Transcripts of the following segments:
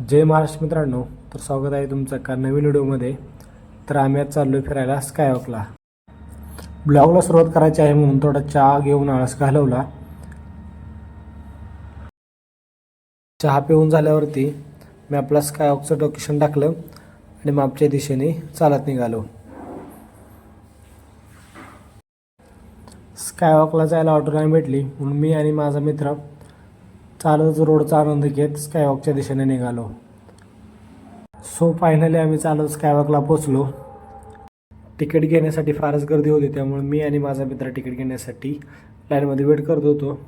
जय महाराष्ट्र मित्रांनो, तर स्वागत आहे तुमचं एका नवीन व्हिडिओमध्ये. तर आम्ही आज चाललो आहे फिरायला स्कायवॉकला. ब्लॉगला सुरुवात करायची आहे म्हणून थोडा चहा घेऊन आळस घालवला. चहा पिऊन झाल्यावरती मी आपला स्कायवॉकचं लोकेशन टाकलं आणि मागच्या दिशेने चालत निघालो. स्कायवॉकला जायला ऑटो नाही भेटली म्हणून मी आणि माझा मित्र चालत रोडचा आनंद घेत स्कायवॉकच्या दिशेने निघालो. सो फायनली आम्ही चालत स्कायवॉकला पोचलो. तिकीट घेण्यासाठी फारच गर्दी होती, त्यामुळे मी आणि माझा मित्र तिकीट घेण्यासाठी लाईनमध्ये वेट करत होतो.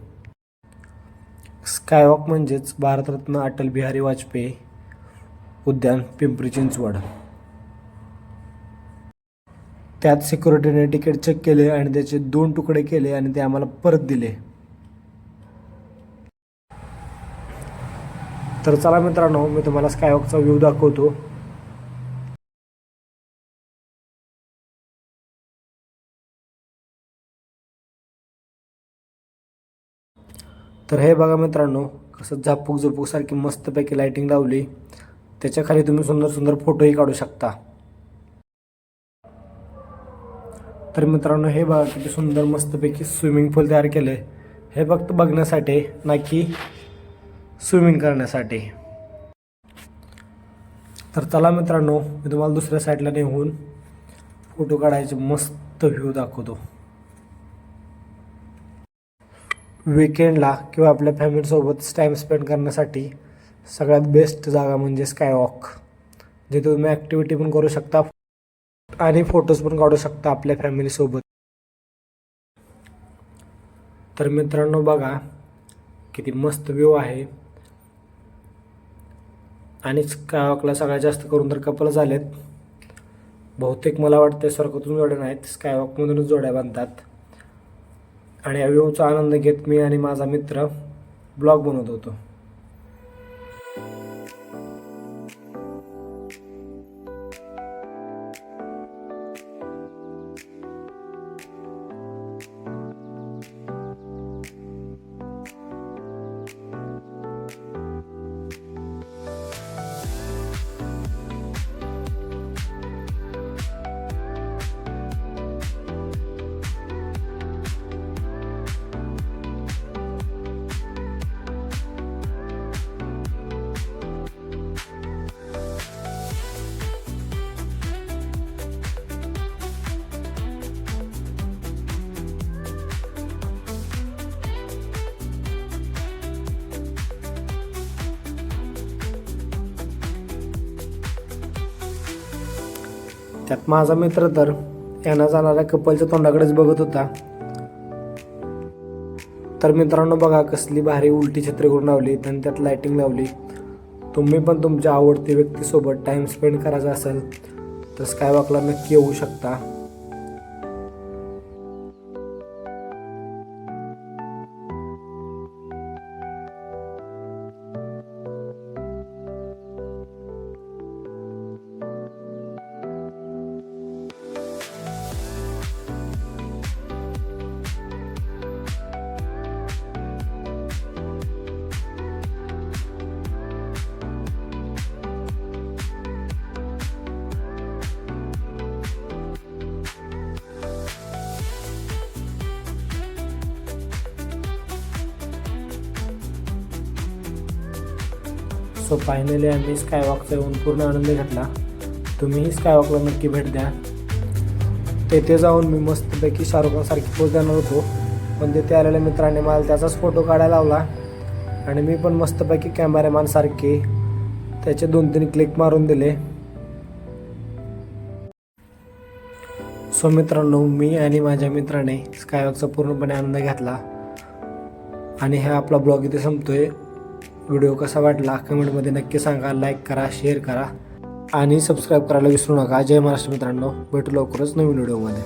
स्कायवॉक म्हणजेच भारतरत्न अटल बिहारी वाजपेयी उद्यान, पिंपरी चिंचवड. त्यात सिक्युरिटीने तिकीट चेक केले आणि त्याचे 2 तुकडे केले आणि ते आम्हाला परत दिले. तर चला मित्रांनो, मी तुम्हाला स्कायवॉकचा व्ह्यू दाखवतो. तर हे बघा मित्रांनो, कसं झापूक झुपूक सारखी मस्तपैकी लाइटिंग लावली. त्याच्या खाली तुम्ही सुंदर सुंदर फोटोही काढू शकता. तर मित्रांनो, हे बघा किती सुंदर मस्तपैकी स्विमिंग पूल तयार केले. हे फक्त बघण्यासाठी, ना की स्विमिंग करण्यासाठी. तर चला मित्रांनो, मी तुम्हाला दुसऱ्या साईडला नेऊन फोटो काढायचे मस्त व्ह्यू दाखवतो. वीकेंडला किंवा आपल्या फॅमिलीसोबत टाईम स्पेंड करण्यासाठी सगळ्यात बेस्ट जागा म्हणजे स्कायवॉक, जिथे तुम्ही ॲक्टिव्हिटी पण करू शकता आणि फोटोज पण काढू शकता आपल्या फॅमिलीसोबत. तर मित्रांनो बघा किती मस्त व्ह्यू आहे. आणि स्कायवॉकला सगळ्यात जास्त करून तर कपल झालेत. बहुतेक मला वाटतं स्वर्गातून जोड्या नाहीत, स्कायवॉकमधूनच जोड्या बांधतात. आणि या व्ह्यूचा आनंद घेत मी आणि माझा मित्र ब्लॉग बनवत होतो. त्यात माझा मित्र तर यांना जाणाऱ्या कपलच्या तोंडाकडेच बघत होता. तर मित्रांनो बघा कसली भारी उलटी छत्री करून लावली आणि त्यात लाइटिंग लावली. तुम्ही पण तुमच्या आवडती व्यक्तीसोबत टाईम स्पेंड करायचा असेल तर स्कायवॉकला नक्की येऊ शकता. सो फायनली आम्ही स्कायवॉकचा येऊन पूर्ण आनंद घेतला. तुम्हीही स्कायवॉकला नक्की भेट द्या. तेथे जाऊन मी मस्तपैकी शाहरुख खानसारखी पोज देणार होतो, पण तिथे आलेल्या मित्राने मला त्याचाच फोटो काढायला लावला आणि मी पण मस्तपैकी कॅमेरामॅनसारखे त्याचे 2-3 क्लिक मारून दिले. सो मित्रांनो, मी आणि माझ्या मित्राने स्कायवॉकचा पूर्णपणे आनंद घेतला. आणि हा आपला ब्लॉग इथे संपतोय. व्हिडिओ कसा वाटला कमेंटमध्ये नक्की सांगा. लाईक करा, शेअर करा आणि सबस्क्राईब करायला विसरू नका. जय महाराष्ट्र मित्रांनो, भेटू लवकरच नवीन व्हिडिओमध्ये.